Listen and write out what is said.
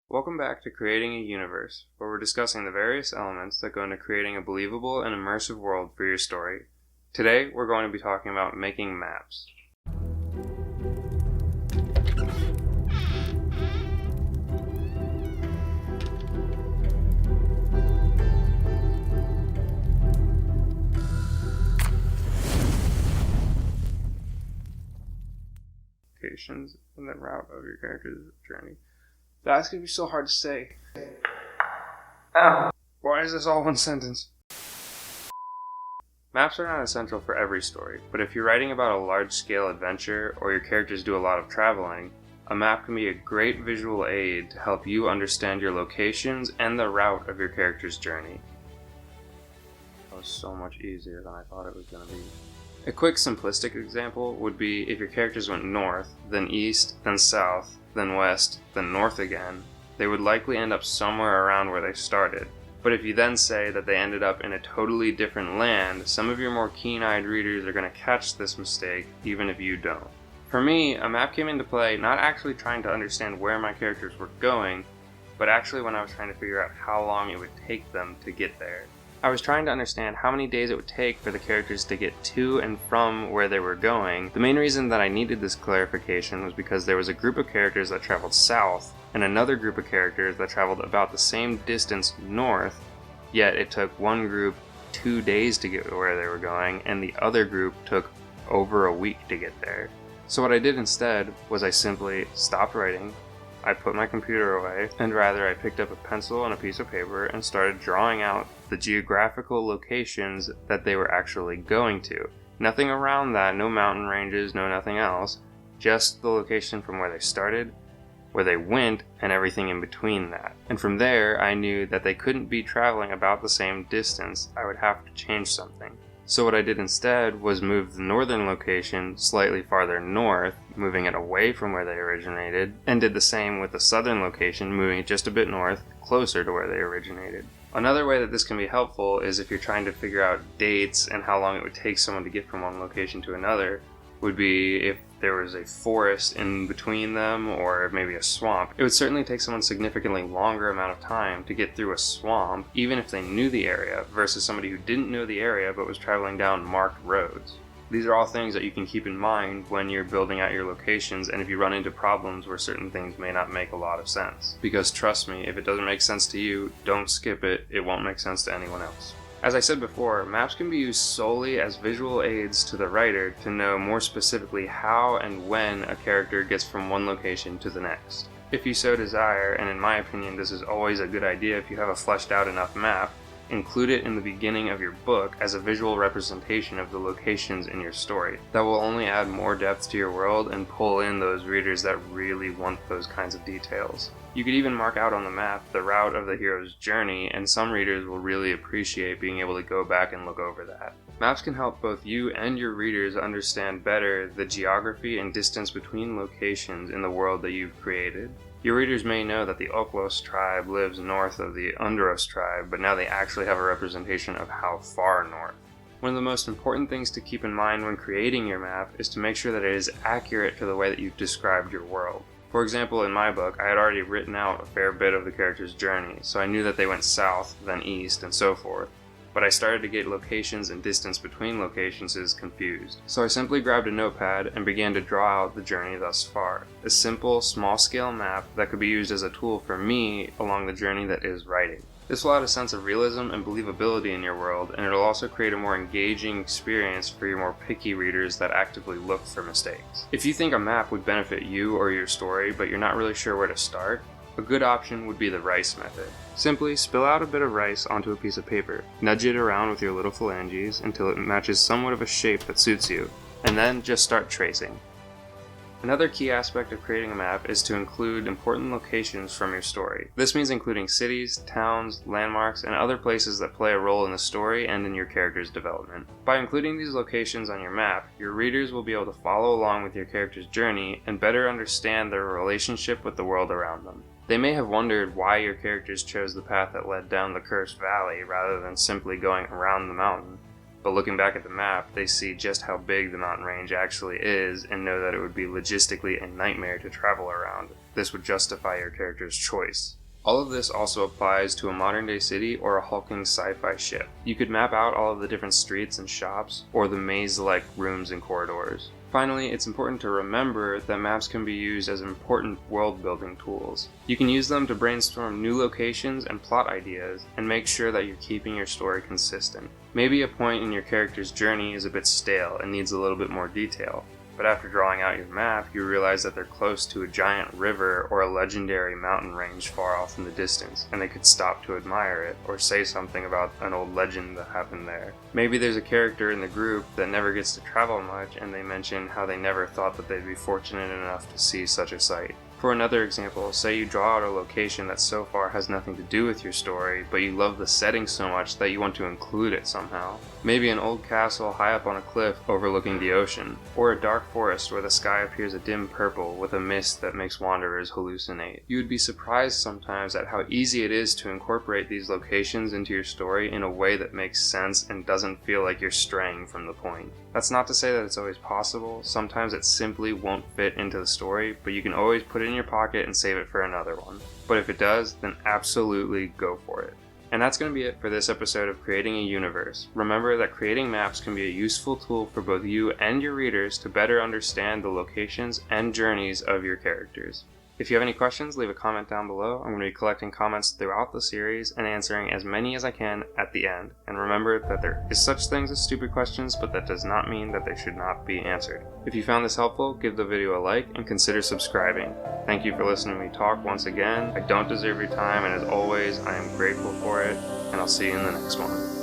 Welcome back to Creating a Universe, where we're discussing the various elements that go into creating a believable and immersive world for your story. Today, we're going to be talking about making maps. Locations and the route of your character's journey. That's going to be so hard to say. Why is this all one sentence? Maps are not essential for every story, but if you're writing about a large-scale adventure or your characters do a lot of traveling, a map can be a great visual aid to help you understand your locations and the route of your character's journey. That was so much easier than I thought it was going to be. A quick simplistic example would be if your characters went north, then east, then south, then west, then north again, they would likely end up somewhere around where they started. But if you then say that they ended up in a totally different land, some of your more keen-eyed readers are going to catch this mistake, even if you don't. For me, a map came into play not actually trying to understand where my characters were going, but actually when I was trying to figure out how long it would take them to get there. I was trying to understand how many days it would take for the characters to get to and from where they were going. The main reason that I needed this clarification was because there was a group of characters that traveled south, and another group of characters that traveled about the same distance north, yet it took one group 2 days to get where they were going, and the other group took over a week to get there. So what I did instead was I simply stopped writing, I put my computer away, and rather I picked up a pencil and a piece of paper and started drawing out the geographical locations that they were actually going to. Nothing around that, no mountain ranges, no nothing else, just the location from where they started, where they went, and everything in between that. And from there, I knew that they couldn't be traveling about the same distance. I would have to change something. So what I did instead was move the northern location slightly farther north, moving it away from where they originated, and did the same with the southern location, moving it just a bit north, closer to where they originated. Another way that this can be helpful is if you're trying to figure out dates and how long it would take someone to get from one location to another, would be if there was a forest in between them or maybe a swamp. It would certainly take someone significantly longer amount of time to get through a swamp, even if they knew the area, versus somebody who didn't know the area but was traveling down marked roads. These are all things that you can keep in mind when you're building out your locations, and if you run into problems where certain things may not make a lot of sense. Because trust me, if it doesn't make sense to you, don't skip it. It won't make sense to anyone else. As I said before, maps can be used solely as visual aids to the writer to know more specifically how and when a character gets from one location to the next. If you so desire, and in my opinion this is always a good idea if you have a fleshed out enough map, include it in the beginning of your book as a visual representation of the locations in your story. That will only add more depth to your world and pull in those readers that really want those kinds of details. You could even mark out on the map the route of the hero's journey, and some readers will really appreciate being able to go back and look over that. Maps can help both you and your readers understand better the geography and distance between locations in the world that you've created. Your readers may know that the Oklos tribe lives north of the Undros tribe, but now they actually have a representation of how far north. One of the most important things to keep in mind when creating your map is to make sure that it is accurate to the way that you've described your world. For example, in my book, I had already written out a fair bit of the character's journey, so I knew that they went south, then east, and so forth. But I started to get locations and distance between locations confused. So I simply grabbed a notepad and began to draw out the journey thus far. A simple, small-scale map that could be used as a tool for me along the journey that is writing. This will add a sense of realism and believability in your world, and it'll also create a more engaging experience for your more picky readers that actively look for mistakes. If you think a map would benefit you or your story, but you're not really sure where to start, a good option would be the rice method. Simply spill out a bit of rice onto a piece of paper, nudge it around with your little phalanges until it matches somewhat of a shape that suits you, and then just start tracing. Another key aspect of creating a map is to include important locations from your story. This means including cities, towns, landmarks, and other places that play a role in the story and in your character's development. By including these locations on your map, your readers will be able to follow along with your character's journey and better understand their relationship with the world around them. They may have wondered why your characters chose the path that led down the cursed valley rather than simply going around the mountain, but looking back at the map, they see just how big the mountain range actually is and know that it would be logistically a nightmare to travel around. This would justify your character's choice. All of this also applies to a modern-day city or a hulking sci-fi ship. You could map out all of the different streets and shops, or the maze-like rooms and corridors. Finally, it's important to remember that maps can be used as important world-building tools. You can use them to brainstorm new locations and plot ideas, and make sure that you're keeping your story consistent. Maybe a point in your character's journey is a bit stale and needs a little bit more detail, but after drawing out your map, you realize that they're close to a giant river or a legendary mountain range far off in the distance, and they could stop to admire it, or say something about an old legend that happened there. Maybe there's a character in the group that never gets to travel much, and they mention how they never thought that they'd be fortunate enough to see such a sight. For another example, say you draw out a location that so far has nothing to do with your story, but you love the setting so much that you want to include it somehow. Maybe an old castle high up on a cliff overlooking the ocean, or a dark forest where the sky appears a dim purple with a mist that makes wanderers hallucinate. You would be surprised sometimes at how easy it is to incorporate these locations into your story in a way that makes sense and doesn't feel like you're straying from the point. That's not to say that it's always possible. Sometimes it simply won't fit into the story, but you can always put it in your pocket and save it for another one. But if it does, then absolutely go for it. And that's going to be it for this episode of Creating a Universe. Remember that creating maps can be a useful tool for both you and your readers to better understand the locations and journeys of your characters. If you have any questions, leave a comment down below. I'm going to be collecting comments throughout the series and answering as many as I can at the end. And remember that there is such things as stupid questions, but that does not mean that they should not be answered. If you found this helpful, give the video a like and consider subscribing. Thank you for listening to me talk once again. I don't deserve your time, and as always, I am grateful for it, and I'll see you in the next one.